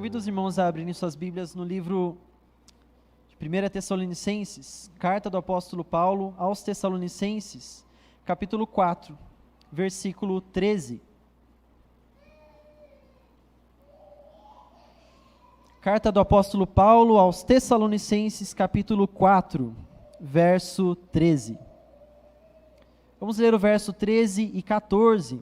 Convido os irmãos a abrirem suas Bíblias no livro de 1 Tessalonicenses, carta do apóstolo Paulo aos Tessalonicenses, capítulo 4, versículo 13. Carta do apóstolo Paulo aos Tessalonicenses, capítulo 4, verso 13. Vamos ler o verso 13 e 14.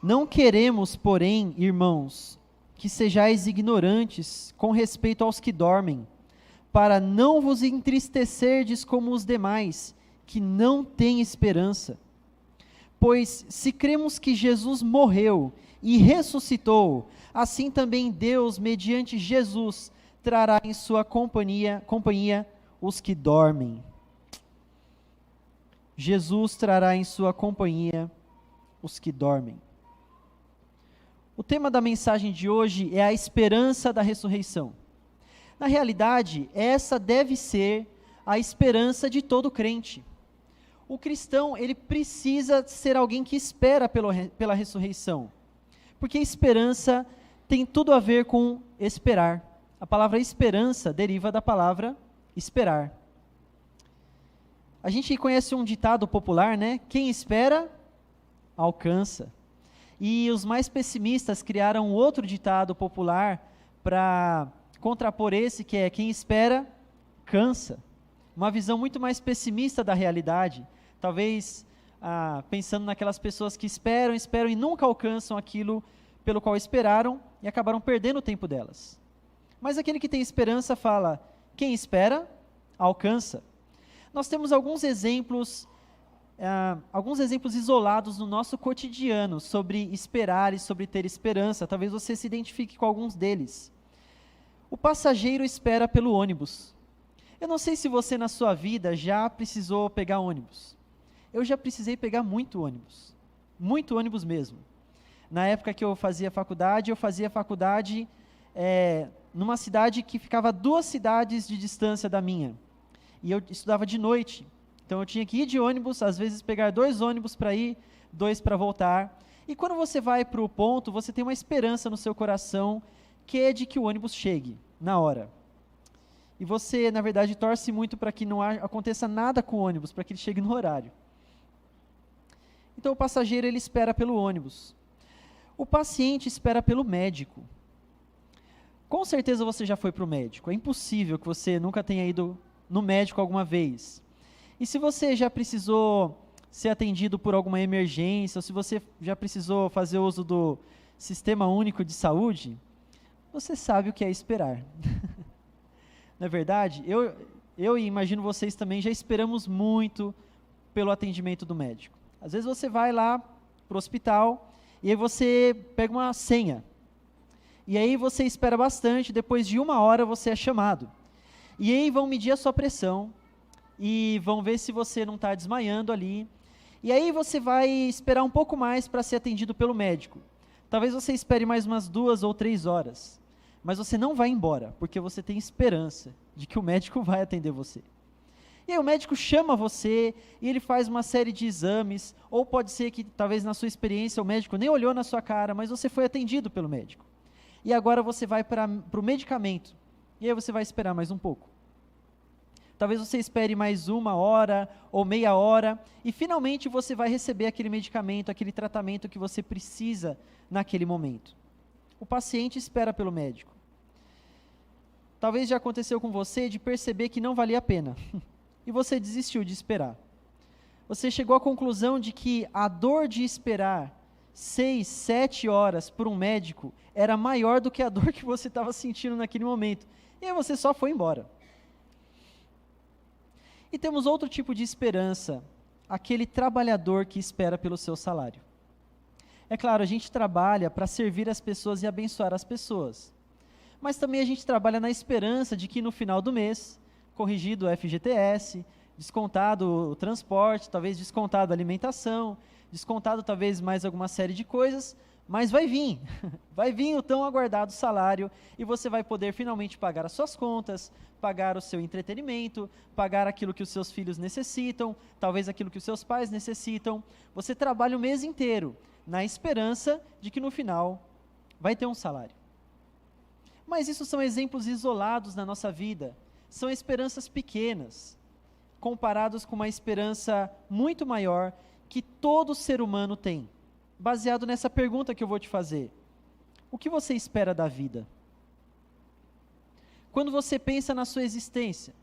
Não queremos, porém, irmãos, que sejais ignorantes com respeito aos que dormem, para não vos entristecerdes como os demais, que não têm esperança. Pois se cremos que Jesus morreu e ressuscitou, assim também Deus, mediante Jesus, trará em sua companhia os que dormem. Jesus trará em sua companhia os que dormem. O tema da mensagem de hoje é a esperança da ressurreição. Na realidade, essa deve ser a esperança de todo crente. O cristão, ele precisa ser alguém que espera pela ressurreição. Porque esperança tem tudo a ver com esperar. A palavra esperança deriva da palavra esperar. A gente conhece um ditado popular, né? Quem espera, alcança. E os mais pessimistas criaram outro ditado popular para contrapor esse, que é quem espera, cansa. Uma visão muito mais pessimista da realidade. Talvez pensando naquelas pessoas que esperam e nunca alcançam aquilo pelo qual esperaram e acabaram perdendo o tempo delas. Mas aquele que tem esperança fala, quem espera, alcança. Nós temos alguns exemplos isolados no nosso cotidiano sobre esperar e sobre ter esperança. Talvez você se identifique com alguns deles. O passageiro espera pelo ônibus. Eu não sei se você na sua vida já precisou pegar ônibus. Eu já precisei pegar muito ônibus mesmo. Na época que eu fazia faculdade numa cidade que ficava 2 cidades de distância da minha. E eu estudava de noite. Então eu tinha que ir de ônibus, às vezes pegar 2 ônibus para ir, 2 para voltar. E quando você vai para o ponto, você tem uma esperança no seu coração, que é de que o ônibus chegue na hora. E você, na verdade, torce muito para que não aconteça nada com o ônibus, para que ele chegue no horário. Então o passageiro, ele espera pelo ônibus. O paciente espera pelo médico. Com certeza você já foi para o médico. É impossível que você nunca tenha ido no médico alguma vez. E se você já precisou ser atendido por alguma emergência, ou se você já precisou fazer uso do Sistema Único de Saúde, você sabe o que é esperar. Não é verdade? Eu imagino vocês também já esperamos muito pelo atendimento do médico. Às vezes você vai lá para o hospital e aí você pega uma senha. E aí você espera bastante, depois de 1 hora você é chamado. E aí vão medir a sua pressão e vão ver se você não está desmaiando ali. E aí você vai esperar um pouco mais para ser atendido pelo médico. Talvez você espere mais umas 2 ou 3 horas. Mas você não vai embora, porque você tem esperança de que o médico vai atender você. E aí o médico chama você e ele faz uma série de exames, ou pode ser que talvez na sua experiência o médico nem olhou na sua cara, mas você foi atendido pelo médico. E agora você vai para o medicamento, e aí você vai esperar mais um pouco. Talvez você espere mais 1 hora ou meia hora, e finalmente você vai receber aquele medicamento, aquele tratamento que você precisa naquele momento. O paciente espera pelo médico. Talvez já aconteceu com você de perceber que não valia a pena, e você desistiu de esperar. Você chegou à conclusão de que a dor de esperar 6, 7 horas por um médico era maior do que a dor que você estava sentindo naquele momento, e aí você só foi embora. E temos outro tipo de esperança, aquele trabalhador que espera pelo seu salário. É claro, a gente trabalha para servir as pessoas e abençoar as pessoas, mas também a gente trabalha na esperança de que no final do mês, corrigido o FGTS, descontado o transporte, talvez descontado a alimentação, descontado talvez mais alguma série de coisas, mas vai vir o tão aguardado salário e você vai poder finalmente pagar as suas contas, pagar o seu entretenimento, pagar aquilo que os seus filhos necessitam, talvez aquilo que os seus pais necessitam. Você trabalha o mês inteiro na esperança de que no final vai ter um salário. Mas isso são exemplos isolados na nossa vida, são esperanças pequenas, comparados com uma esperança muito maior que todo ser humano tem. Baseado nessa pergunta que eu vou te fazer: o que você espera da vida? Quando você pensa na sua existência,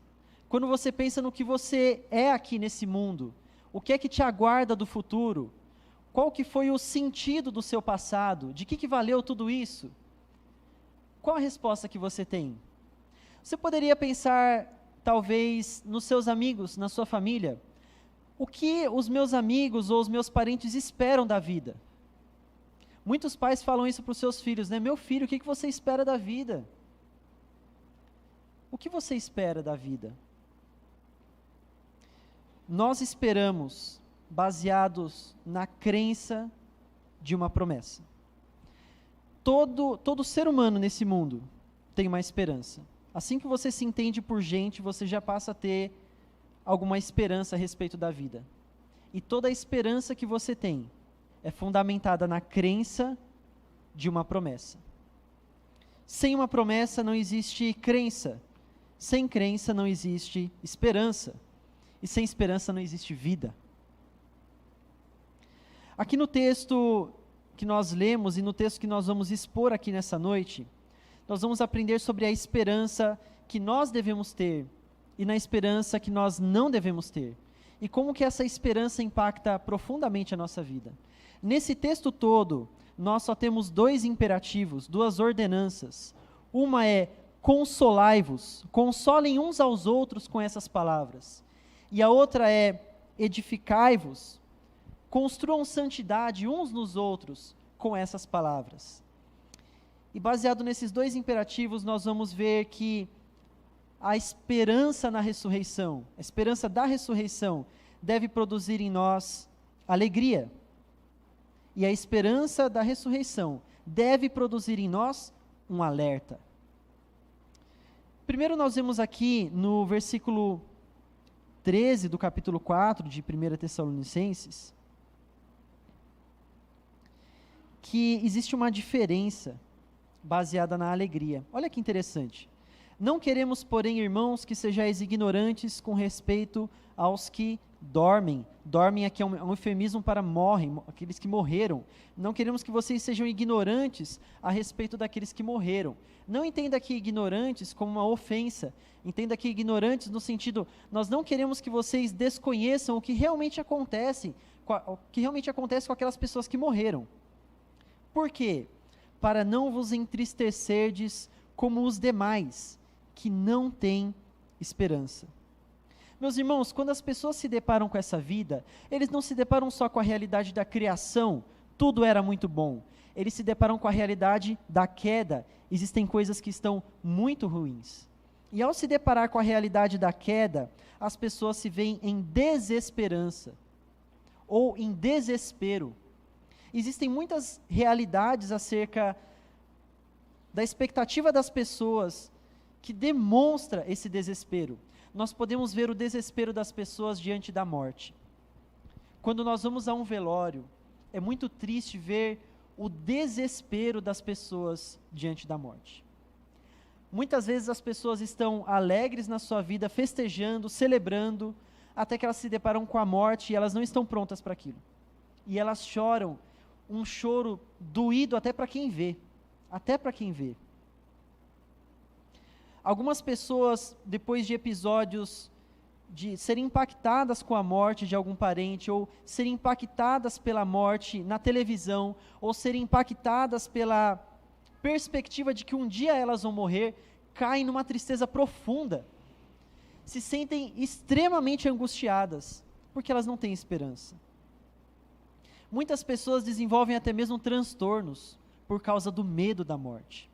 quando você pensa no que você é aqui nesse mundo, o que é que te aguarda do futuro? Qual que foi o sentido do seu passado? De que valeu tudo isso? Qual a resposta que você tem? Você poderia pensar, talvez, nos seus amigos, na sua família. O que os meus amigos ou os meus parentes esperam da vida? Muitos pais falam isso para os seus filhos, né? Meu filho, o que você espera da vida? O que você espera da vida? Nós esperamos baseados na crença de uma promessa. Todo ser humano nesse mundo tem uma esperança. Assim que você se entende por gente, você já passa a ter alguma esperança a respeito da vida. E toda a esperança que você tem é fundamentada na crença de uma promessa. Sem uma promessa não existe crença. Sem crença não existe esperança. E sem esperança não existe vida. Aqui no texto que nós lemos e no texto que nós vamos expor aqui nessa noite, nós vamos aprender sobre a esperança que nós devemos ter e na esperança que nós não devemos ter. E como que essa esperança impacta profundamente a nossa vida. Nesse texto todo, nós só temos 2 imperativos, 2 ordenanças. Uma é: consolai-vos, consolem uns aos outros com essas palavras. E a outra é: edificai-vos, construam santidade uns nos outros com essas palavras. E baseado nesses 2 imperativos, nós vamos ver que a esperança na ressurreição, a esperança da ressurreição, deve produzir em nós alegria. E a esperança da ressurreição deve produzir em nós um alerta. Primeiro nós vemos aqui no versículo 13 do capítulo 4 de 1 Tessalonicenses, que existe uma diferença baseada na alegria. Olha que interessante. Não queremos, porém, irmãos, que sejais ignorantes com respeito aos que dormem. Dormem aqui é um eufemismo para morrem, aqueles que morreram. Não queremos que vocês sejam ignorantes a respeito daqueles que morreram. Não entenda aqui ignorantes como uma ofensa. Entenda aqui ignorantes no sentido, nós não queremos que vocês desconheçam o que realmente acontece, com aquelas pessoas que morreram. Por quê? Para não vos entristecerdes como os demais, que não têm esperança. Meus irmãos, quando as pessoas se deparam com essa vida, eles não se deparam só com a realidade da criação, tudo era muito bom. Eles se deparam com a realidade da queda, existem coisas que estão muito ruins. E ao se deparar com a realidade da queda, as pessoas se veem em desesperança, ou em desespero. Existem muitas realidades acerca da expectativa das pessoas que demonstra esse desespero. Nós podemos ver o desespero das pessoas diante da morte. Quando nós vamos a um velório, é muito triste ver o desespero das pessoas diante da morte. Muitas vezes as pessoas estão alegres na sua vida, festejando, celebrando, até que elas se deparam com a morte e elas não estão prontas para aquilo. E elas choram, um choro doído até para quem vê. Até para quem vê. Algumas pessoas, depois de episódios de serem impactadas com a morte de algum parente, ou serem impactadas pela morte na televisão, ou serem impactadas pela perspectiva de que um dia elas vão morrer, caem numa tristeza profunda, se sentem extremamente angustiadas, porque elas não têm esperança. Muitas pessoas desenvolvem até mesmo transtornos por causa do medo da morte.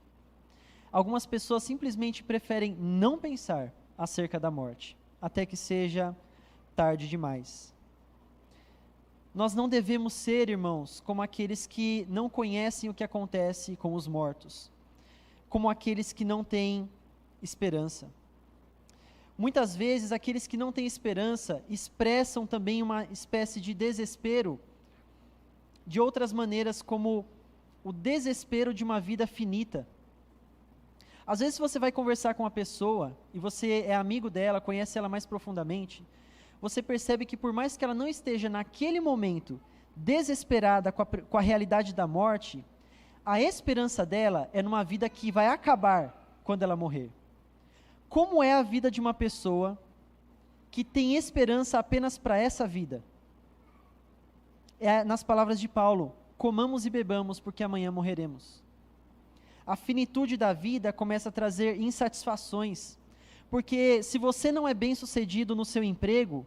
Algumas pessoas simplesmente preferem não pensar acerca da morte, até que seja tarde demais. Nós não devemos ser, irmãos, como aqueles que não conhecem o que acontece com os mortos, como aqueles que não têm esperança. Muitas vezes, aqueles que não têm esperança expressam também uma espécie de desespero de outras maneiras, como o desespero de uma vida finita. Às vezes você vai conversar com uma pessoa, e você é amigo dela, conhece ela mais profundamente, você percebe que por mais que ela não esteja naquele momento desesperada com a realidade da morte, a esperança dela é numa vida que vai acabar quando ela morrer. Como é a vida de uma pessoa que tem esperança apenas para essa vida? É nas palavras de Paulo: comamos e bebamos, porque amanhã morreremos. A finitude da vida começa a trazer insatisfações, porque se você não é bem-sucedido no seu emprego,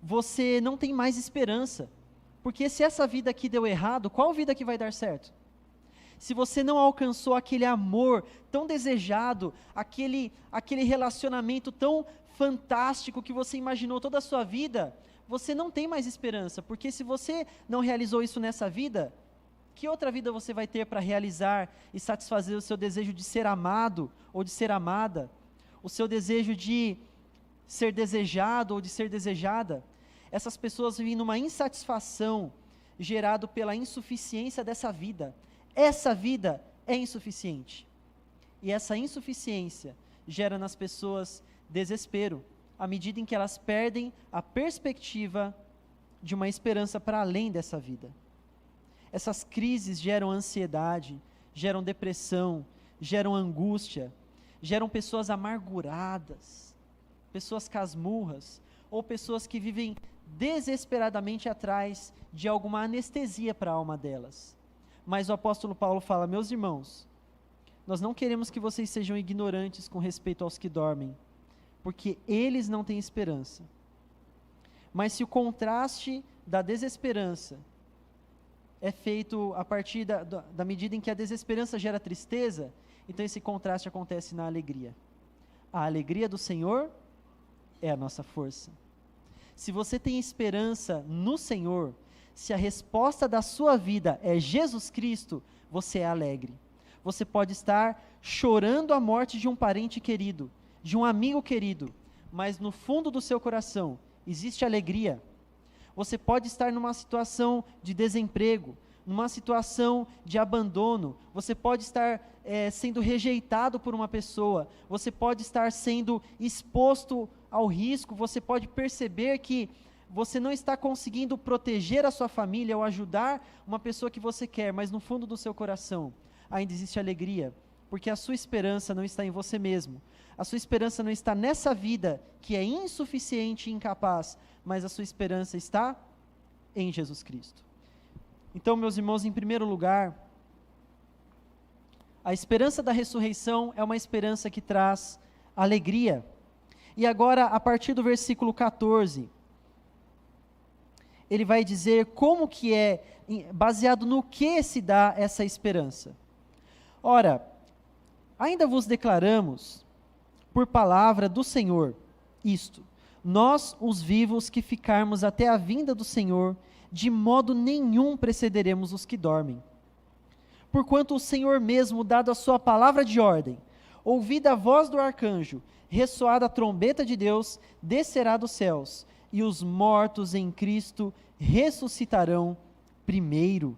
você não tem mais esperança, porque se essa vida aqui deu errado, qual vida que vai dar certo? Se você não alcançou aquele amor tão desejado, aquele relacionamento tão fantástico que você imaginou toda a sua vida, você não tem mais esperança, porque se você não realizou isso nessa vida, que outra vida você vai ter para realizar e satisfazer o seu desejo de ser amado ou de ser amada, o seu desejo de ser desejado ou de ser desejada? Essas pessoas vivem numa insatisfação gerada pela insuficiência dessa vida. Essa vida é insuficiente. E essa insuficiência gera nas pessoas desespero, à medida em que elas perdem a perspectiva de uma esperança para além dessa vida. Essas crises geram ansiedade, geram depressão, geram angústia, geram pessoas amarguradas, pessoas casmurras, ou pessoas que vivem desesperadamente atrás de alguma anestesia para a alma delas. Mas o apóstolo Paulo fala: meus irmãos, nós não queremos que vocês sejam ignorantes com respeito aos que dormem, porque eles não têm esperança. Mas se o contraste da desesperança é feito a partir da medida em que a desesperança gera tristeza, então esse contraste acontece na alegria. A alegria do Senhor é a nossa força. Se você tem esperança no Senhor, se a resposta da sua vida é Jesus Cristo, você é alegre. Você pode estar chorando a morte de um parente querido, de um amigo querido, mas no fundo do seu coração existe alegria. Você pode estar numa situação de desemprego, numa situação de abandono, você pode estar sendo rejeitado por uma pessoa, você pode estar sendo exposto ao risco, você pode perceber que você não está conseguindo proteger a sua família ou ajudar uma pessoa que você quer, mas no fundo do seu coração ainda existe alegria, porque a sua esperança não está em você mesmo, a sua esperança não está nessa vida que é insuficiente e incapaz, mas a sua esperança está em Jesus Cristo. Então, meus irmãos, em primeiro lugar, a esperança da ressurreição é uma esperança que traz alegria. E agora, a partir do versículo 14, ele vai dizer como que é, baseado no que se dá essa esperança. Ora, ainda vos declaramos, por palavra do Senhor, isto: nós, os vivos, que ficarmos até a vinda do Senhor, de modo nenhum precederemos os que dormem. Porquanto o Senhor mesmo, dado a sua palavra de ordem, ouvida a voz do arcanjo, ressoada a trombeta de Deus, descerá dos céus, e os mortos em Cristo ressuscitarão primeiro.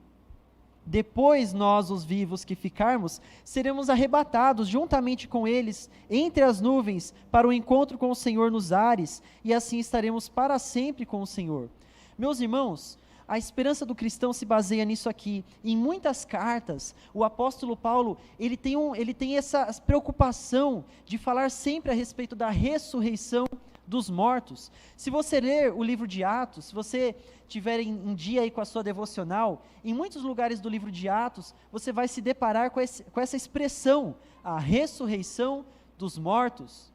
Depois nós, os vivos que ficarmos, seremos arrebatados juntamente com eles entre as nuvens para o encontro com o Senhor nos ares, e assim estaremos para sempre com o Senhor. Meus irmãos, a esperança do cristão se baseia nisso aqui. Em muitas cartas, o apóstolo Paulo, ele tem essa preocupação de falar sempre a respeito da ressurreição dos mortos. Se você ler o livro de Atos, se você tiver em dia aí com a sua devocional, em muitos lugares do livro de Atos, você vai se deparar com essa expressão, a ressurreição dos mortos.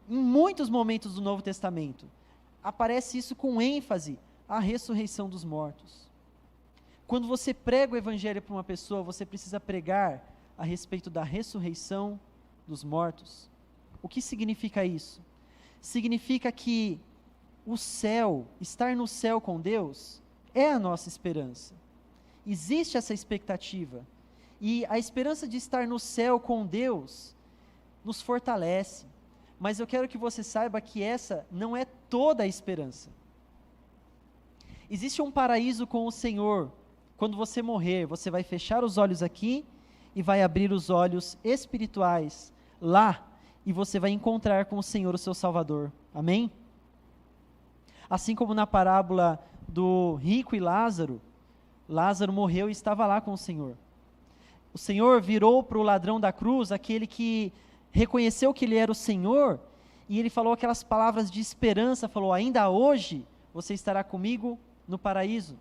Em muitos momentos do Novo Testamento, aparece isso com ênfase, a ressurreição dos mortos. Quando você prega o evangelho para uma pessoa, você precisa pregar a respeito da ressurreição dos mortos. O que significa isso? Significa que o céu, estar no céu com Deus, é a nossa esperança. Existe essa expectativa. E a esperança de estar no céu com Deus nos fortalece. Mas eu quero que você saiba que essa não é toda a esperança. Existe um paraíso com o Senhor quando você morrer, você vai fechar os olhos aqui e vai abrir os olhos espirituais lá, e você vai encontrar com o Senhor, o seu Salvador. Amém? Assim como na parábola do rico e Lázaro, Lázaro morreu e estava lá com o Senhor. O Senhor virou para o ladrão da cruz, aquele que reconheceu que ele era o Senhor, e ele falou aquelas palavras de esperança, falou: ainda hoje você estará comigo no paraíso.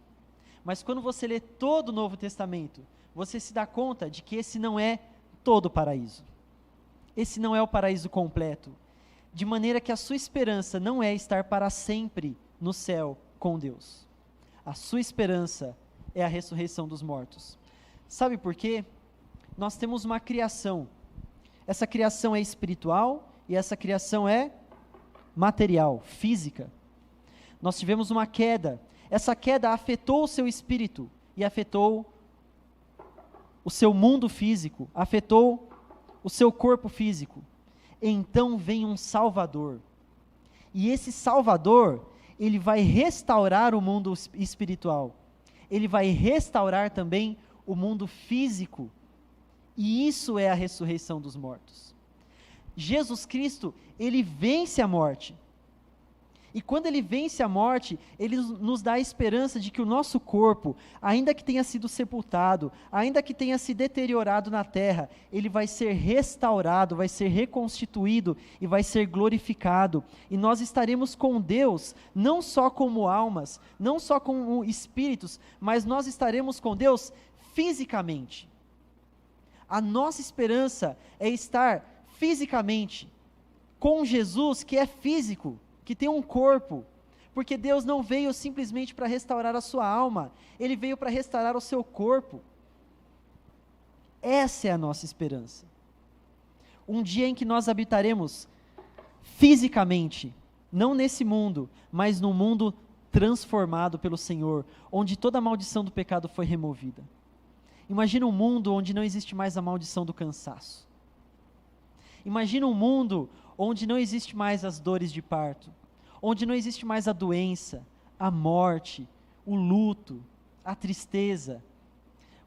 Mas quando você lê todo o Novo Testamento, você se dá conta de que esse não é todo o paraíso. Esse não é o paraíso completo. De maneira que a sua esperança não é estar para sempre no céu com Deus. A sua esperança é a ressurreição dos mortos. Sabe por quê? Nós temos uma criação. Essa criação é espiritual e essa criação é material, física. Nós tivemos uma queda. Essa queda afetou o seu espírito e afetou o seu mundo físico, afetou o seu corpo físico. Então vem um Salvador. E esse Salvador, ele vai restaurar o mundo espiritual. Ele vai restaurar também o mundo físico. E isso é a ressurreição dos mortos. Jesus Cristo, ele vence a morte. E quando ele vence a morte, ele nos dá a esperança de que o nosso corpo, ainda que tenha sido sepultado, ainda que tenha se deteriorado na terra, ele vai ser restaurado, vai ser reconstituído e vai ser glorificado. E nós estaremos com Deus, não só como almas, não só como espíritos, mas nós estaremos com Deus fisicamente. A nossa esperança é estar fisicamente com Jesus, que é físico, que tem um corpo, porque Deus não veio simplesmente para restaurar a sua alma, Ele veio para restaurar o seu corpo. Essa é a nossa esperança. Um dia em que nós habitaremos fisicamente, não nesse mundo, mas num mundo transformado pelo Senhor, onde toda a maldição do pecado foi removida. Imagina um mundo onde não existe mais a maldição do cansaço. Imagina um mundo onde não existe mais as dores de parto, onde não existe mais a doença, a morte, o luto, a tristeza.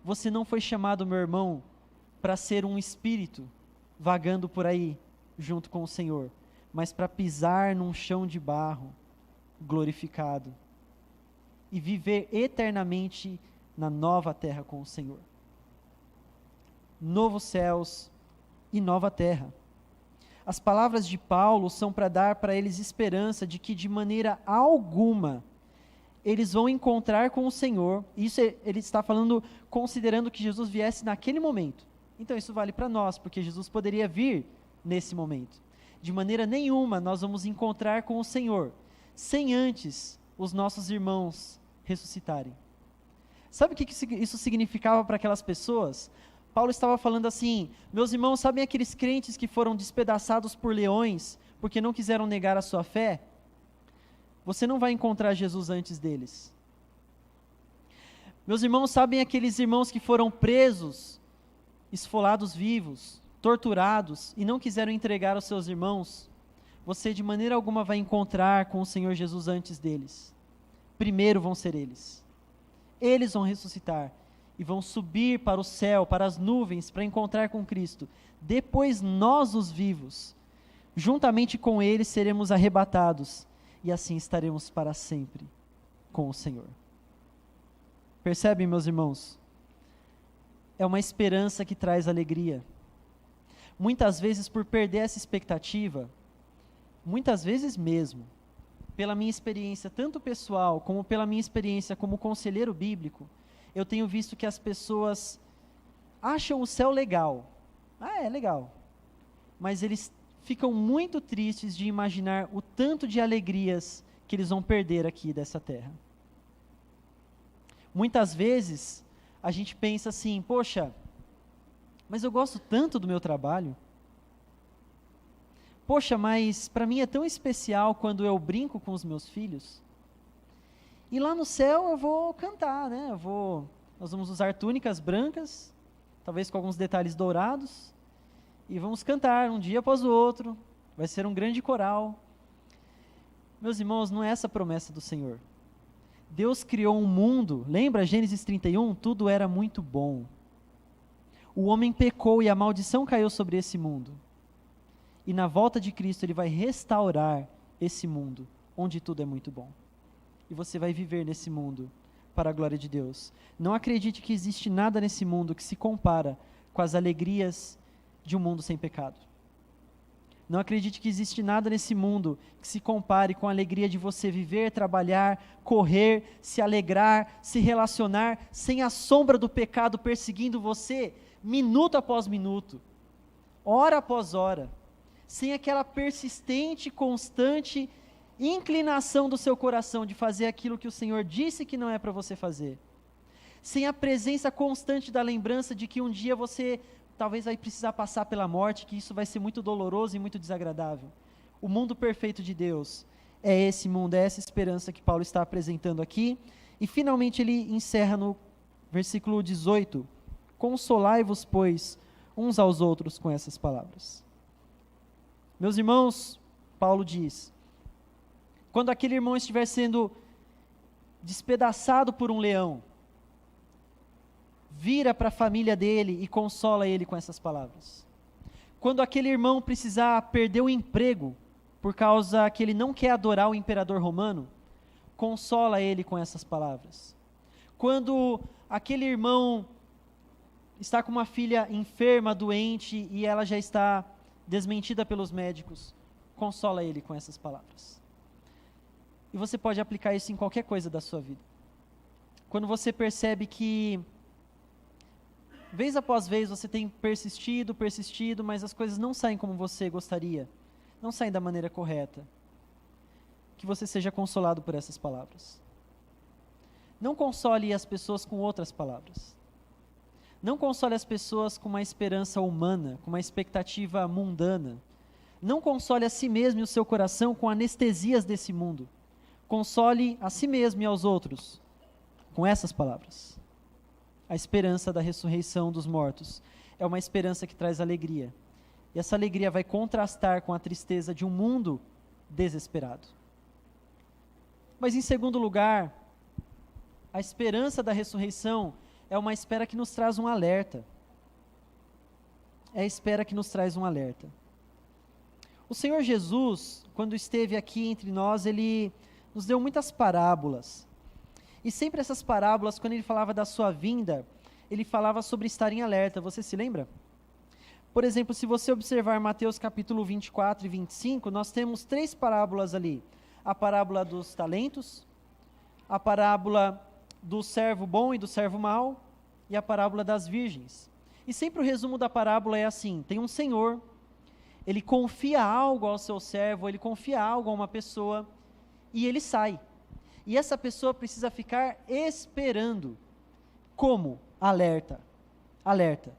Você não foi chamado, meu irmão, para ser um espírito vagando por aí junto com o Senhor, mas para pisar num chão de barro glorificado e viver eternamente na nova terra com o Senhor. Novos céus e nova terra. As palavras de Paulo são para dar para eles esperança de que de maneira alguma eles vão encontrar com o Senhor. Isso ele está falando considerando que Jesus viesse naquele momento. Então isso vale para nós, porque Jesus poderia vir nesse momento. De maneira nenhuma nós vamos encontrar com o Senhor sem antes os nossos irmãos ressuscitarem. Sabe o que isso significava para aquelas pessoas? Paulo estava falando assim: meus irmãos, sabem aqueles crentes que foram despedaçados por leões porque não quiseram negar a sua fé? Você não vai encontrar Jesus antes deles. Meus irmãos, sabem aqueles irmãos que foram presos, esfolados vivos, torturados e não quiseram entregar aos seus irmãos? Você de maneira alguma vai encontrar com o Senhor Jesus antes deles. Primeiro vão ser eles. Eles vão ressuscitar e vão subir para o céu, para as nuvens, para encontrar com Cristo. Depois nós, os vivos, juntamente com eles seremos arrebatados, e assim estaremos para sempre com o Senhor. Percebem, meus irmãos? É uma esperança que traz alegria. Muitas vezes, por perder essa expectativa, muitas vezes mesmo, pela minha experiência, tanto pessoal, como pela minha experiência como conselheiro bíblico, eu tenho visto que as pessoas acham o céu legal. É legal. Mas eles ficam muito tristes de imaginar o tanto de alegrias que eles vão perder aqui dessa terra. Muitas vezes, a gente pensa assim: poxa, mas eu gosto tanto do meu trabalho. Poxa, mas para mim é tão especial quando eu brinco com os meus filhos. E lá no céu eu vou cantar, né? Nós vamos usar túnicas brancas, talvez com alguns detalhes dourados, e vamos cantar um dia após o outro. Vai ser um grande coral. Meus irmãos, não é essa a promessa do Senhor. Deus criou um mundo, lembra Gênesis 31? Tudo era muito bom. O homem pecou e a maldição caiu sobre esse mundo. E na volta de Cristo ele vai restaurar esse mundo, onde tudo é muito bom. E você vai viver nesse mundo para a glória de Deus. Não acredite que existe nada nesse mundo que se compara com as alegrias de um mundo sem pecado. Não acredite que existe nada nesse mundo que se compare com a alegria de você viver, trabalhar, correr, se alegrar, se relacionar, sem a sombra do pecado perseguindo você, minuto após minuto, hora após hora, sem aquela persistente, constante inclinação do seu coração de fazer aquilo que o Senhor disse que não é para você fazer, sem a presença constante da lembrança de que um dia você talvez vai precisar passar pela morte, que isso vai ser muito doloroso e muito desagradável. O mundo perfeito de Deus é esse mundo, é essa esperança que Paulo está apresentando aqui. E finalmente ele encerra no versículo 18: consolai-vos, pois, uns aos outros com essas palavras. Meus irmãos, Paulo diz, quando aquele irmão estiver sendo despedaçado por um leão, vira para a família dele e consola ele com essas palavras. Quando aquele irmão precisar perder o emprego, por causa que ele não quer adorar o imperador romano, consola ele com essas palavras. Quando aquele irmão está com uma filha enferma, doente, e ela já está desmentida pelos médicos, consola ele com essas palavras. E você pode aplicar isso em qualquer coisa da sua vida. Quando você percebe que vez após vez você tem persistido, mas as coisas não saem como você gostaria, não saem da maneira correta, que você seja consolado por essas palavras. Não console as pessoas com outras palavras. Não console as pessoas com uma esperança humana, com uma expectativa mundana. Não console a si mesmo e o seu coração com anestesias desse mundo. Console a si mesmo e aos outros com essas palavras. A esperança da ressurreição dos mortos é uma esperança que traz alegria. E essa alegria vai contrastar com a tristeza de um mundo desesperado. Mas em segundo lugar, a esperança da ressurreição é uma espera que nos traz um alerta. É a espera que nos traz um alerta. O Senhor Jesus, quando esteve aqui entre nós, Ele nos deu muitas parábolas. E sempre essas parábolas, quando Ele falava da sua vinda, Ele falava sobre estar em alerta. Você se lembra? Por exemplo, se você observar Mateus capítulo 24 e 25, nós temos 3 parábolas ali. A parábola dos talentos, a parábola do servo bom e do servo mau, e a parábola das virgens. E sempre o resumo da parábola é assim: tem um senhor, ele confia algo ao seu servo, ele confia algo a uma pessoa, e ele sai. E essa pessoa precisa ficar esperando. Como? Alerta. Alerta.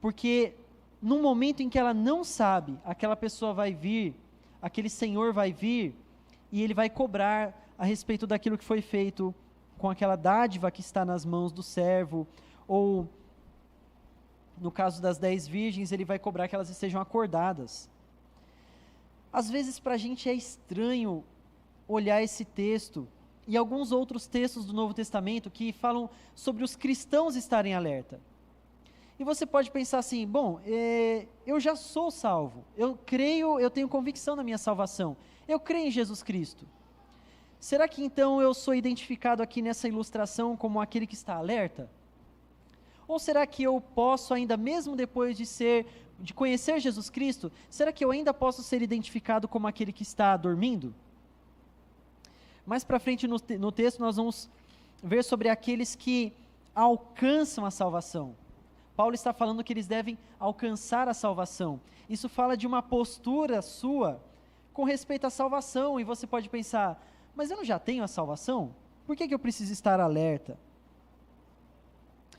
Porque no momento em que ela não sabe, aquela pessoa vai vir, aquele senhor vai vir, e ele vai cobrar a respeito daquilo que foi feito com aquela dádiva que está nas mãos do servo, ou no caso das 10 virgens, ele vai cobrar que elas estejam acordadas. Às vezes para a gente é estranho olhar esse texto e alguns outros textos do Novo Testamento que falam sobre os cristãos estarem alerta. E você pode pensar assim: bom, eu já sou salvo, eu creio, eu tenho convicção na minha salvação, eu creio em Jesus Cristo. Será que então eu sou identificado aqui nessa ilustração como aquele que está alerta? Ou será que eu posso ainda, mesmo depois de conhecer Jesus Cristo, será que eu ainda posso ser identificado como aquele que está dormindo? Mais para frente no texto nós vamos ver sobre aqueles que alcançam a salvação. Paulo está falando que eles devem alcançar a salvação. Isso fala de uma postura sua com respeito à salvação, e você pode pensar: mas eu não já tenho a salvação? Por que eu preciso estar alerta?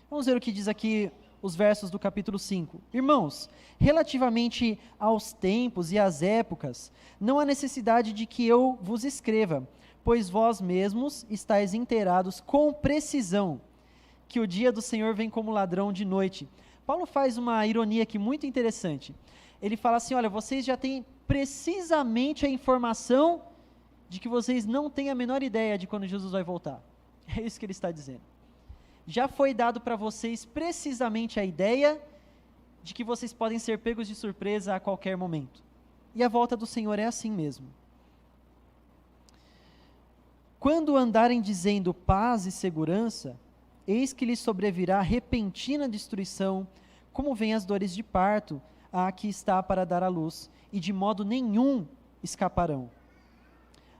Vamos ver o que diz aqui os versos do capítulo 5. Irmãos, relativamente aos tempos e às épocas, não há necessidade de que eu vos escreva, pois vós mesmos estáis inteirados com precisão, que o dia do Senhor vem como ladrão de noite. Paulo faz uma ironia aqui muito interessante. Ele fala assim: olha, vocês já têm precisamente a informação de que vocês não têm a menor ideia de quando Jesus vai voltar. É isso que ele está dizendo. Já foi dado para vocês precisamente a ideia de que vocês podem ser pegos de surpresa a qualquer momento. E a volta do Senhor é assim mesmo. Quando andarem dizendo paz e segurança, eis que lhes sobrevirá repentina destruição, como vêm as dores de parto, a que está para dar à luz, e de modo nenhum escaparão.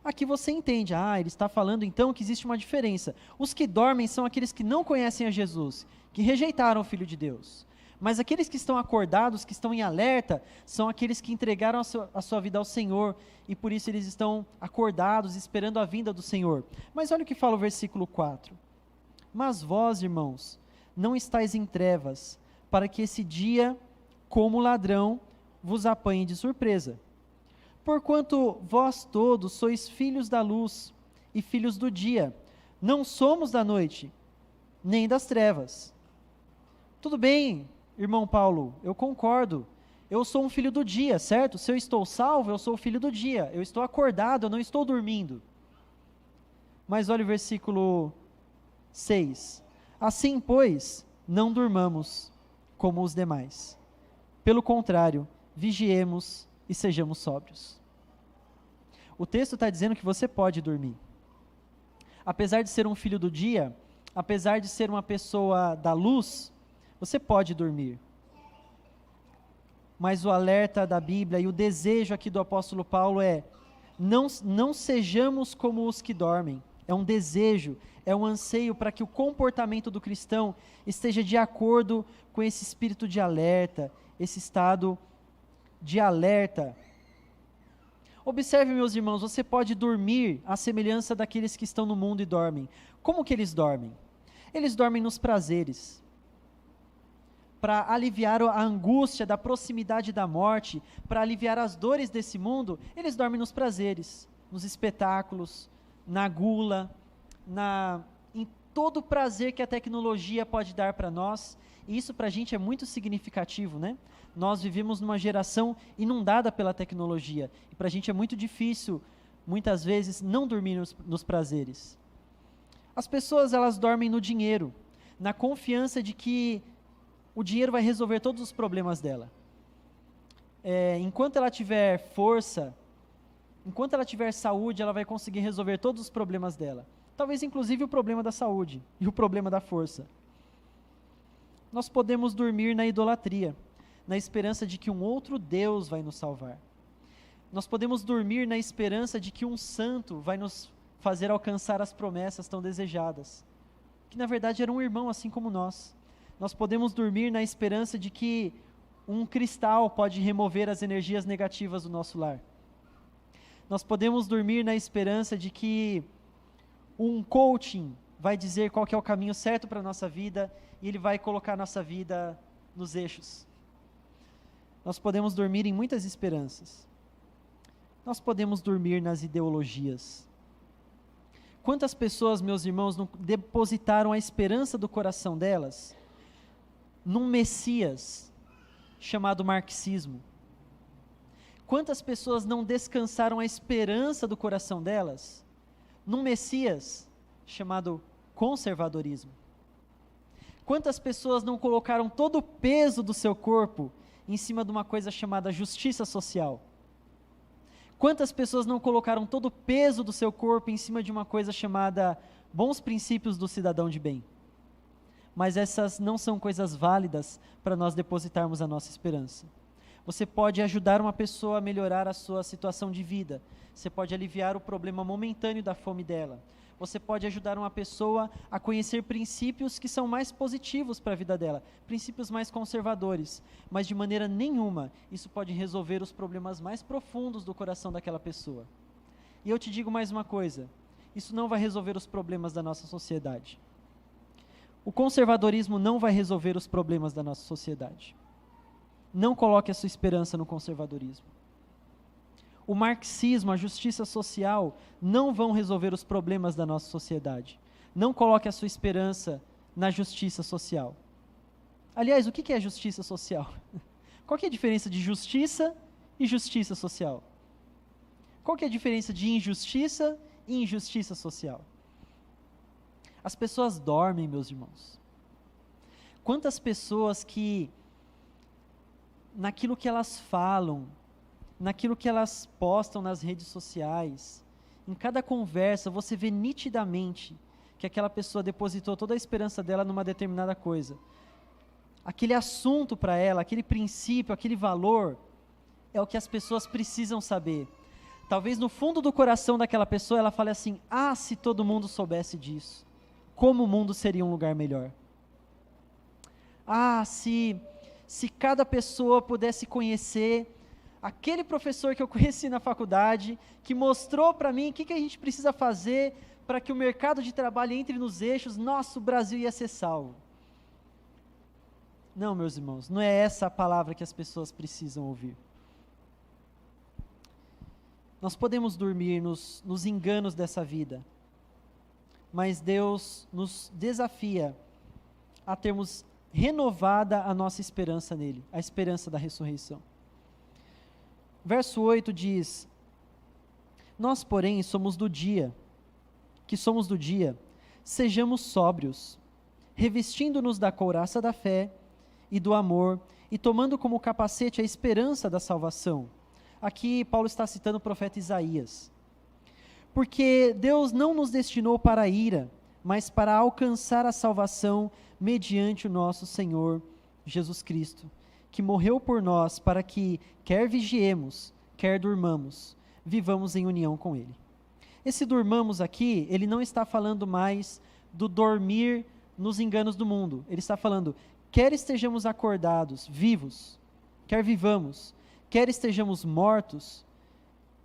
Aqui você entende, ele está falando então que existe uma diferença. Os que dormem são aqueles que não conhecem a Jesus, que rejeitaram o Filho de Deus. Mas aqueles que estão acordados, que estão em alerta, são aqueles que entregaram a sua vida ao Senhor, e por isso eles estão acordados, esperando a vinda do Senhor. Mas olha o que fala o versículo 4. Mas vós, irmãos, não estáis em trevas, para que esse dia, como ladrão, vos apanhe de surpresa. Porquanto vós todos sois filhos da luz e filhos do dia, não somos da noite, nem das trevas. Tudo bem, irmão Paulo, eu concordo. Eu sou um filho do dia, certo? Se eu estou salvo, eu sou o filho do dia. Eu estou acordado, eu não estou dormindo. Mas olha o versículo 6. Assim, pois, não durmamos como os demais. Pelo contrário, vigiemos e sejamos sóbrios. O texto está dizendo que você pode dormir. Apesar de ser um filho do dia, apesar de ser uma pessoa da luz, você pode dormir. Mas o alerta da Bíblia e o desejo aqui do apóstolo Paulo é: não sejamos como os que dormem. É um desejo, é um anseio para que o comportamento do cristão esteja de acordo com esse espírito de alerta, esse estado de alerta. Observe, meus irmãos, você pode dormir à semelhança daqueles que estão no mundo e dormem. Como que eles dormem? Eles dormem nos prazeres. Para aliviar a angústia da proximidade da morte, para aliviar as dores desse mundo, eles dormem nos prazeres, nos espetáculos, na gula, em todo o prazer que a tecnologia pode dar para nós. E isso para a gente é muito significativo, né? Nós vivemos numa geração inundada pela tecnologia, e para a gente é muito difícil, muitas vezes, não dormir nos prazeres. As pessoas, elas dormem no dinheiro, na confiança de que o dinheiro vai resolver todos os problemas dela. Enquanto ela tiver força, enquanto ela tiver saúde, ela vai conseguir resolver todos os problemas dela. Talvez inclusive o problema da saúde e o problema da força. Nós podemos dormir na idolatria, na esperança de que um outro Deus vai nos salvar. Nós podemos dormir na esperança de que um santo vai nos fazer alcançar as promessas tão desejadas, que na verdade era um irmão assim como nós. Nós podemos dormir na esperança de que um cristal pode remover as energias negativas do nosso lar. Nós podemos dormir na esperança de que um coaching vai dizer qual que é o caminho certo para a nossa vida e ele vai colocar a nossa vida nos eixos. Nós podemos dormir em muitas esperanças. Nós podemos dormir nas ideologias. Quantas pessoas, meus irmãos, não depositaram a esperança do coração delas num Messias chamado marxismo? Quantas pessoas não descansaram a esperança do coração delas num Messias chamado conservadorismo? Quantas pessoas não colocaram todo o peso do seu corpo em cima de uma coisa chamada justiça social? Quantas pessoas não colocaram todo o peso do seu corpo em cima de uma coisa chamada bons princípios do cidadão de bem? Mas essas não são coisas válidas para nós depositarmos a nossa esperança. Você pode ajudar uma pessoa a melhorar a sua situação de vida. Você pode aliviar o problema momentâneo da fome dela. Você pode ajudar uma pessoa a conhecer princípios que são mais positivos para a vida dela, princípios mais conservadores, mas de maneira nenhuma isso pode resolver os problemas mais profundos do coração daquela pessoa. E eu te digo mais uma coisa, isso não vai resolver os problemas da nossa sociedade. O conservadorismo não vai resolver os problemas da nossa sociedade. Não coloque a sua esperança no conservadorismo. O marxismo, a justiça social, não vão resolver os problemas da nossa sociedade. Não coloque a sua esperança na justiça social. Aliás, o que é justiça social? Qual que é a diferença de justiça e justiça social? Qual que é a diferença de injustiça e injustiça social? As pessoas dormem, meus irmãos. Quantas pessoas que, naquilo que elas falam, naquilo que elas postam nas redes sociais, em cada conversa, você vê nitidamente que aquela pessoa depositou toda a esperança dela numa determinada coisa. Aquele assunto para ela, aquele princípio, aquele valor, é o que as pessoas precisam saber. Talvez no fundo do coração daquela pessoa ela fale assim: ah, se todo mundo soubesse disso, como o mundo seria um lugar melhor. Ah, se cada pessoa pudesse conhecer aquele professor que eu conheci na faculdade, que mostrou para mim o que a gente precisa fazer para que o mercado de trabalho entre nos eixos, nosso Brasil ia ser salvo. Não, meus irmãos, não é essa a palavra que as pessoas precisam ouvir. Nós podemos dormir nos enganos dessa vida, mas Deus nos desafia a termos renovada a nossa esperança nele, a esperança da ressurreição. Verso 8 diz: nós, porém, somos do dia, sejamos sóbrios, revestindo-nos da couraça da fé e do amor, e tomando como capacete a esperança da salvação. Aqui Paulo está citando o profeta Isaías. Porque Deus não nos destinou para a ira, mas para alcançar a salvação mediante o nosso Senhor Jesus Cristo, que morreu por nós para que, quer vigiemos, quer durmamos, vivamos em união com Ele. Esse durmamos aqui, ele não está falando mais do dormir nos enganos do mundo. Ele está falando, quer estejamos acordados, vivos, quer vivamos, quer estejamos mortos,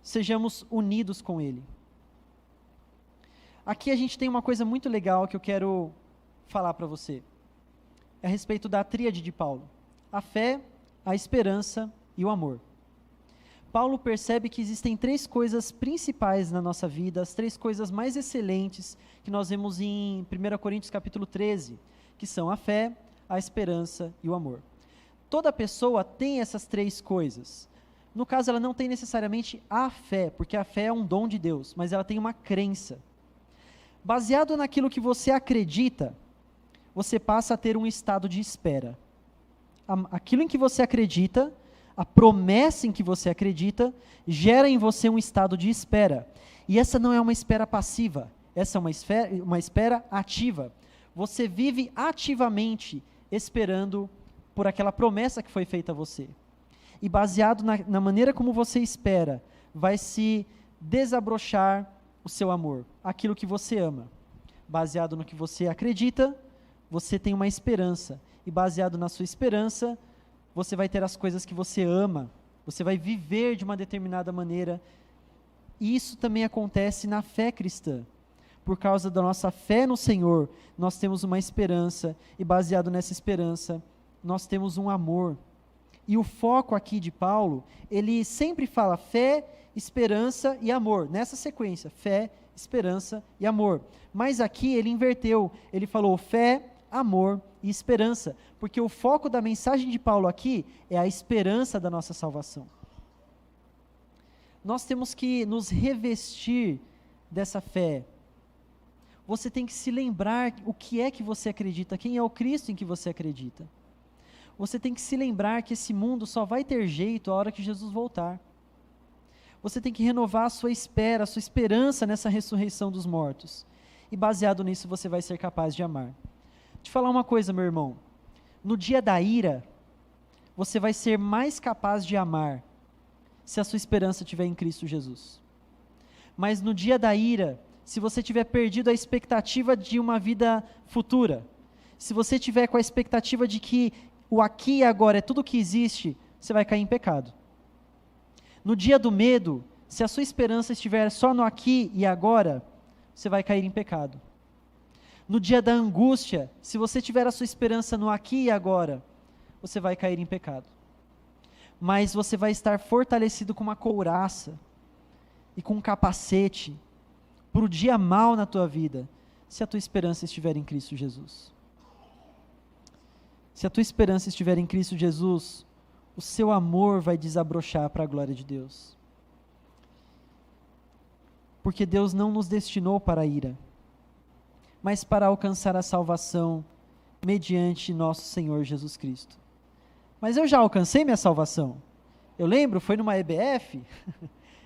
sejamos unidos com Ele. Aqui a gente tem uma coisa muito legal que eu quero falar para você. É a respeito da tríade de Paulo. A fé, a esperança e o amor. Paulo percebe que existem três coisas principais na nossa vida, as três coisas mais excelentes que nós vemos em 1 Coríntios capítulo 13, que são a fé, a esperança e o amor. Toda pessoa tem essas três coisas. No caso, ela não tem necessariamente a fé, porque a fé é um dom de Deus, mas ela tem uma crença. Baseado naquilo que você acredita, você passa a ter um estado de espera. Aquilo em que você acredita, a promessa em que você acredita, gera em você um estado de espera. E essa não é uma espera passiva, essa é uma espera ativa. Você vive ativamente esperando por aquela promessa que foi feita a você. E baseado na maneira como você espera, vai se desabrochar o seu amor, aquilo que você ama. Baseado no que você acredita, você tem uma esperança. E baseado na sua esperança, você vai ter as coisas que você ama. Você vai viver de uma determinada maneira. E isso também acontece na fé cristã. Por causa da nossa fé no Senhor, nós temos uma esperança. E baseado nessa esperança, nós temos um amor. E o foco aqui de Paulo, ele sempre fala fé, esperança e amor, nessa sequência, fé, esperança e amor. Mas aqui ele inverteu, ele falou fé, amor e esperança, porque o foco da mensagem de Paulo aqui é a esperança da nossa salvação. Nós temos que nos revestir dessa fé. Você tem que se lembrar o que é que você acredita, quem é o Cristo em que você acredita. Você tem que se lembrar que esse mundo só vai ter jeito a hora que Jesus voltar. Você tem que renovar a sua espera, a sua esperança nessa ressurreição dos mortos. E baseado nisso você vai ser capaz de amar. Te falar uma coisa, meu irmão. No dia da ira, você vai ser mais capaz de amar se a sua esperança estiver em Cristo Jesus. Mas no dia da ira, se você tiver perdido a expectativa de uma vida futura, se você tiver com a expectativa de que o aqui e agora é tudo o que existe, você vai cair em pecado. No dia do medo, se a sua esperança estiver só no aqui e agora, você vai cair em pecado. No dia da angústia, se você tiver a sua esperança no aqui e agora, você vai cair em pecado. Mas você vai estar fortalecido com uma couraça e com um capacete para o dia mau na tua vida, se a tua esperança estiver em Cristo Jesus. Se a tua esperança estiver em Cristo Jesus, o seu amor vai desabrochar para a glória de Deus. Porque Deus não nos destinou para a ira, mas para alcançar a salvação mediante nosso Senhor Jesus Cristo. Mas eu já alcancei minha salvação. Eu lembro, foi numa EBF,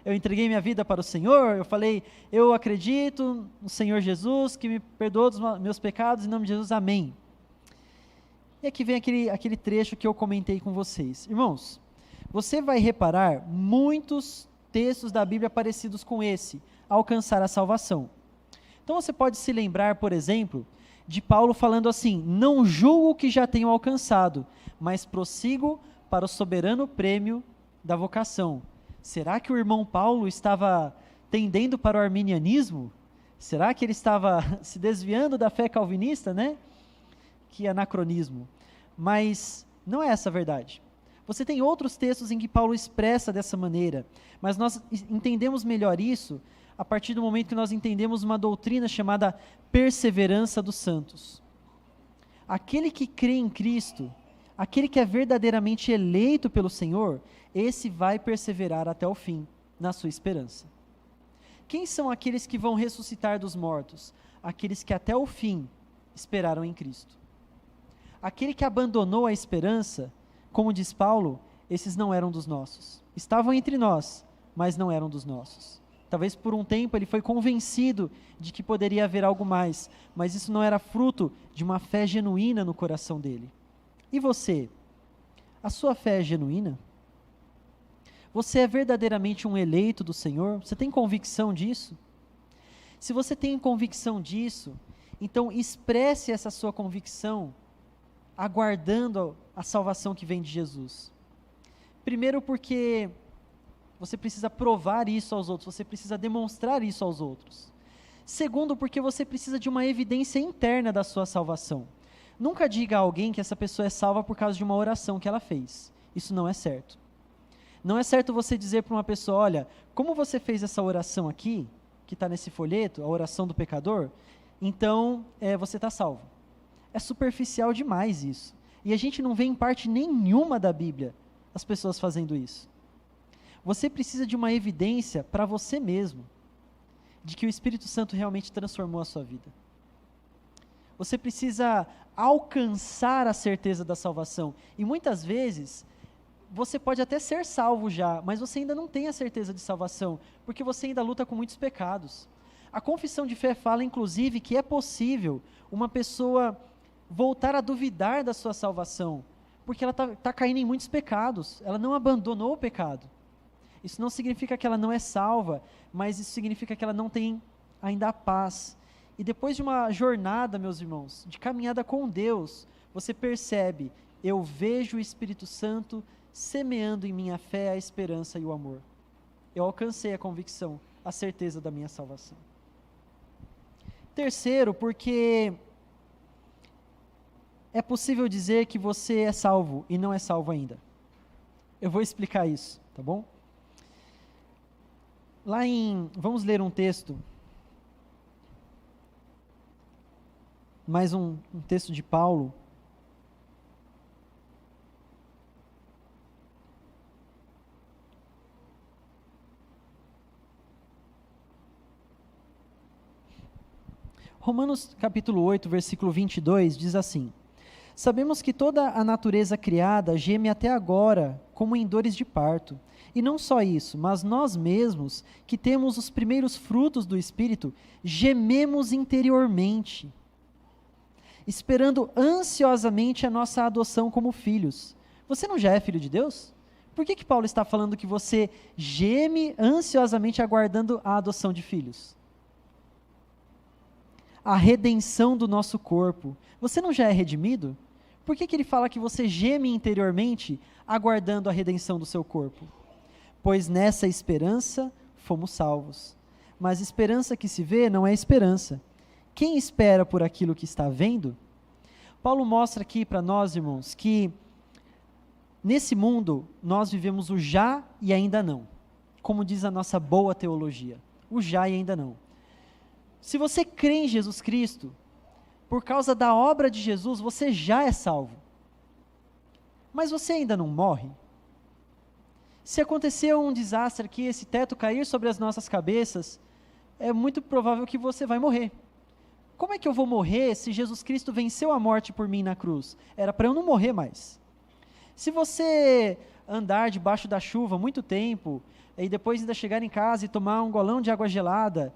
eu entreguei minha vida para o Senhor, eu falei, eu acredito no Senhor Jesus, que me perdoa dos meus pecados, em nome de Jesus, amém. E aqui vem aquele trecho que eu comentei com vocês. Irmãos, você vai reparar muitos textos da Bíblia parecidos com esse, alcançar a salvação. Então você pode se lembrar, por exemplo, de Paulo falando assim, não julgo que já tenho alcançado, mas prossigo para o soberano prêmio da vocação. Será que o irmão Paulo estava tendendo para o arminianismo? Será que ele estava se desviando da fé calvinista, né? Que anacronismo. Mas não é essa a verdade. Você tem outros textos em que Paulo expressa dessa maneira, mas nós entendemos melhor isso a partir do momento que nós entendemos uma doutrina chamada perseverança dos santos. Aquele que crê em Cristo, aquele que é verdadeiramente eleito pelo Senhor, esse vai perseverar até o fim, na sua esperança. Quem são aqueles que vão ressuscitar dos mortos? Aqueles que até o fim esperaram em Cristo. Aquele que abandonou a esperança, como diz Paulo, esses não eram dos nossos. Estavam entre nós, mas não eram dos nossos. Talvez por um tempo ele foi convencido de que poderia haver algo mais, mas isso não era fruto de uma fé genuína no coração dele. E você? A sua fé é genuína? Você é verdadeiramente um eleito do Senhor? Você tem convicção disso? Se você tem convicção disso, então expresse essa sua convicção aguardando a salvação que vem de Jesus. Primeiro porque você precisa provar isso aos outros, você precisa demonstrar isso aos outros. Segundo, porque você precisa de uma evidência interna da sua salvação. Nunca diga a alguém que essa pessoa é salva por causa de uma oração que ela fez. Isso não é certo. Não é certo você dizer para uma pessoa, olha, como você fez essa oração aqui, que está nesse folheto, a oração do pecador, então você está salvo. É superficial demais isso. E a gente não vê em parte nenhuma da Bíblia as pessoas fazendo isso. Você precisa de uma evidência para você mesmo, de que o Espírito Santo realmente transformou a sua vida. Você precisa alcançar a certeza da salvação. E muitas vezes, você pode até ser salvo já, mas você ainda não tem a certeza de salvação, porque você ainda luta com muitos pecados. A confissão de fé fala, inclusive, que é possível uma pessoa voltar a duvidar da sua salvação, porque ela está caindo em muitos pecados, ela não abandonou o pecado. Isso não significa que ela não é salva, mas isso significa que ela não tem ainda a paz. E depois de uma jornada, meus irmãos, de caminhada com Deus, você percebe, eu vejo o Espírito Santo semeando em minha fé a esperança e o amor. Eu alcancei a convicção, a certeza da minha salvação. Terceiro, porque é possível dizer que você é salvo e não é salvo ainda. Eu vou explicar isso, tá bom? Vamos ler um texto, mais um texto de Paulo. Romanos capítulo 8, versículo 22, diz assim: sabemos que toda a natureza criada geme até agora, como em dores de parto. E não só isso, mas nós mesmos, que temos os primeiros frutos do Espírito, gememos interiormente, esperando ansiosamente a nossa adoção como filhos. Você não já é filho de Deus? Por que Paulo está falando que você geme ansiosamente aguardando a adoção de filhos? A redenção do nosso corpo. Você não já é redimido? Por que ele fala que você geme interiormente aguardando a redenção do seu corpo? Pois nessa esperança fomos salvos. Mas esperança que se vê não é esperança. Quem espera por aquilo que está vendo? Paulo mostra aqui para nós, irmãos, que nesse mundo nós vivemos o já e ainda não. Como diz a nossa boa teologia. O já e ainda não. Se você crê em Jesus Cristo, por causa da obra de Jesus, você já é salvo. Mas você ainda não morre? Se acontecer um desastre aqui, esse teto cair sobre as nossas cabeças, é muito provável que você vai morrer. como é que eu vou morrer se Jesus Cristo venceu a morte por mim na cruz? Era para eu não morrer mais. Se você andar debaixo da chuva muito tempo, e depois ainda chegar em casa e tomar um golão de água gelada,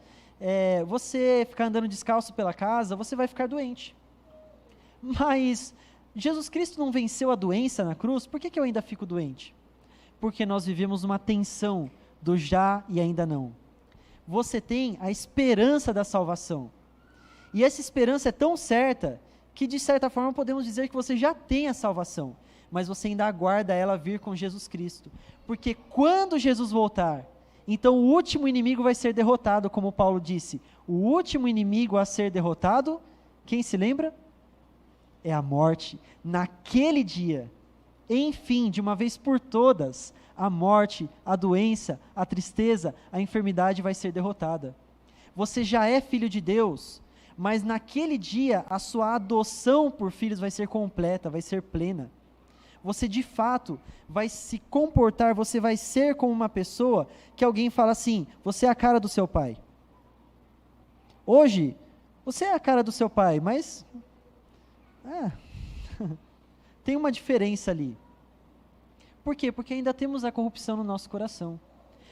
você ficar andando descalço pela casa, você vai ficar doente. Mas Jesus Cristo não venceu a doença na cruz, por que eu ainda fico doente? Porque nós vivemos uma tensão do já e ainda não. Você tem a esperança da salvação. E essa esperança é tão certa, que de certa forma podemos dizer que você já tem a salvação, mas você ainda aguarda ela vir com Jesus Cristo. Porque quando Jesus voltar, então o último inimigo vai ser derrotado, como Paulo disse. O último inimigo a ser derrotado, quem se lembra? É a morte. Naquele dia, enfim, de uma vez por todas, a morte, a doença, a tristeza, a enfermidade vai ser derrotada. Você já é filho de Deus, mas naquele dia a sua adoção por filhos vai ser completa, vai ser plena. Você de fato vai se comportar, você vai ser como uma pessoa que alguém fala assim, você é a cara do seu pai. Hoje, você é a cara do seu pai, mas tem uma diferença ali. Por quê? Porque ainda temos a corrupção no nosso coração.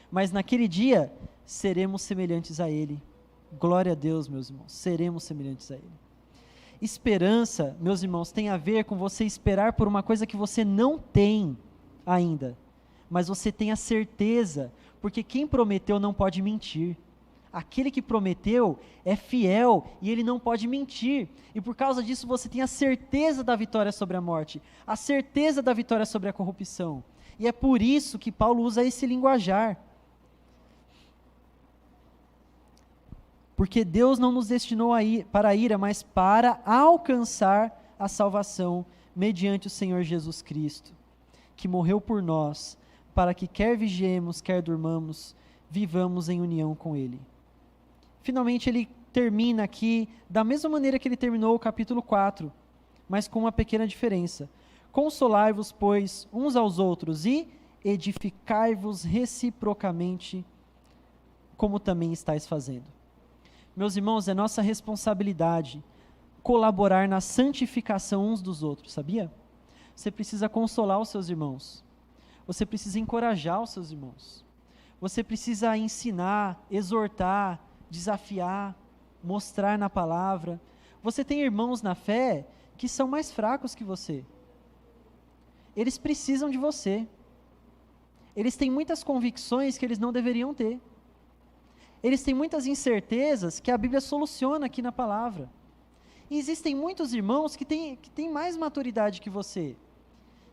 Mas naquele dia, seremos semelhantes a Ele. Glória a Deus, meus irmãos, seremos semelhantes a Ele. Esperança, meus irmãos, tem a ver com você esperar por uma coisa que você não tem ainda. Mas você tem a certeza, porque quem prometeu não pode mentir. Aquele que prometeu é fiel e ele não pode mentir. E por causa disso você tem a certeza da vitória sobre a morte, a certeza da vitória sobre a corrupção. E é por isso que Paulo usa esse linguajar. Porque Deus não nos destinou para a ira, mas para alcançar a salvação mediante o Senhor Jesus Cristo, que morreu por nós, para que quer vigiemos, quer durmamos, vivamos em união com Ele. Finalmente ele termina aqui da mesma maneira que ele terminou o capítulo 4, mas com uma pequena diferença. Consolai-vos, pois, uns aos outros e edificai-vos reciprocamente, como também estáis fazendo. Meus irmãos, é nossa responsabilidade colaborar na santificação uns dos outros, sabia? Você precisa consolar os seus irmãos. Você precisa encorajar os seus irmãos. Você precisa ensinar, exortar, desafiar, mostrar na palavra. Você tem irmãos na fé que são mais fracos que você. Eles precisam de você. Eles têm muitas convicções que eles não deveriam ter. Eles têm muitas incertezas que a Bíblia soluciona aqui na palavra. E existem muitos irmãos que têm mais maturidade que você,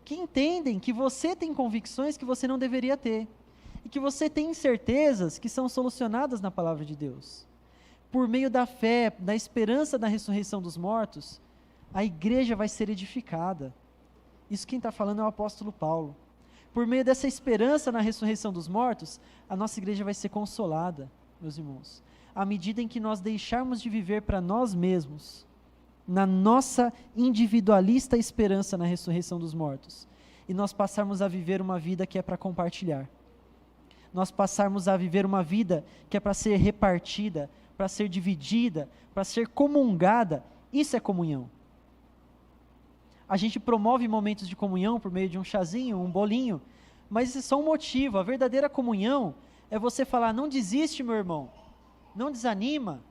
que entendem que você tem convicções que você não deveria ter, e que você tem incertezas que são solucionadas na palavra de Deus. Por meio da fé, da esperança da ressurreição dos mortos, a igreja vai ser edificada. Isso quem está falando é o apóstolo Paulo. Por meio dessa esperança na ressurreição dos mortos, a nossa igreja vai ser consolada, meus irmãos, à medida em que nós deixarmos de viver para nós mesmos, na nossa individualista esperança na ressurreição dos mortos, e nós passarmos a viver uma vida que é para compartilhar. Nós passarmos a viver uma vida que é para ser repartida, para ser dividida, para ser comungada. Isso é comunhão. A gente promove momentos de comunhão por meio de um chazinho, um bolinho, mas isso é só um motivo. A verdadeira comunhão é você falar, não desiste, meu irmão, não desanima.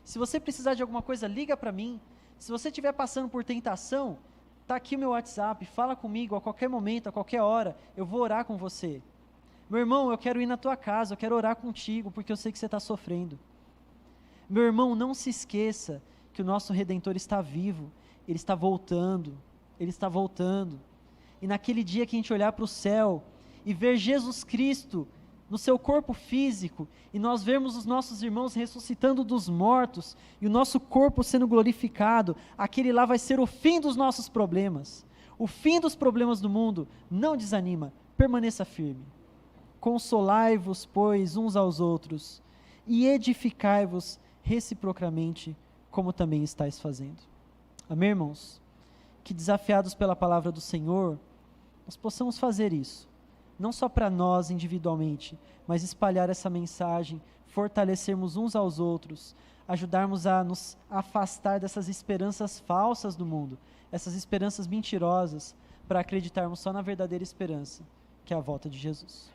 Se você precisar de alguma coisa, liga para mim. Se você estiver passando por tentação, está aqui o meu WhatsApp, fala comigo a qualquer momento, a qualquer hora, eu vou orar com você. Meu irmão, eu quero ir na tua casa, eu quero orar contigo, porque eu sei que você está sofrendo. Meu irmão, não se esqueça que o nosso Redentor está vivo, Ele está voltando, Ele está voltando. E naquele dia que a gente olhar para o céu e ver Jesus Cristo no seu corpo físico, e nós vermos os nossos irmãos ressuscitando dos mortos, e o nosso corpo sendo glorificado, aquele lá vai ser o fim dos nossos problemas, o fim dos problemas do mundo. Não desanima, permaneça firme. Consolai-vos, pois, uns aos outros, e edificai-vos reciprocamente, como também estáis fazendo. Amém, irmãos? Que desafiados pela palavra do Senhor, nós possamos fazer isso, não só para nós individualmente, mas espalhar essa mensagem, fortalecermos uns aos outros, ajudarmos a nos afastar dessas esperanças falsas do mundo, essas esperanças mentirosas, para acreditarmos só na verdadeira esperança, que é a volta de Jesus.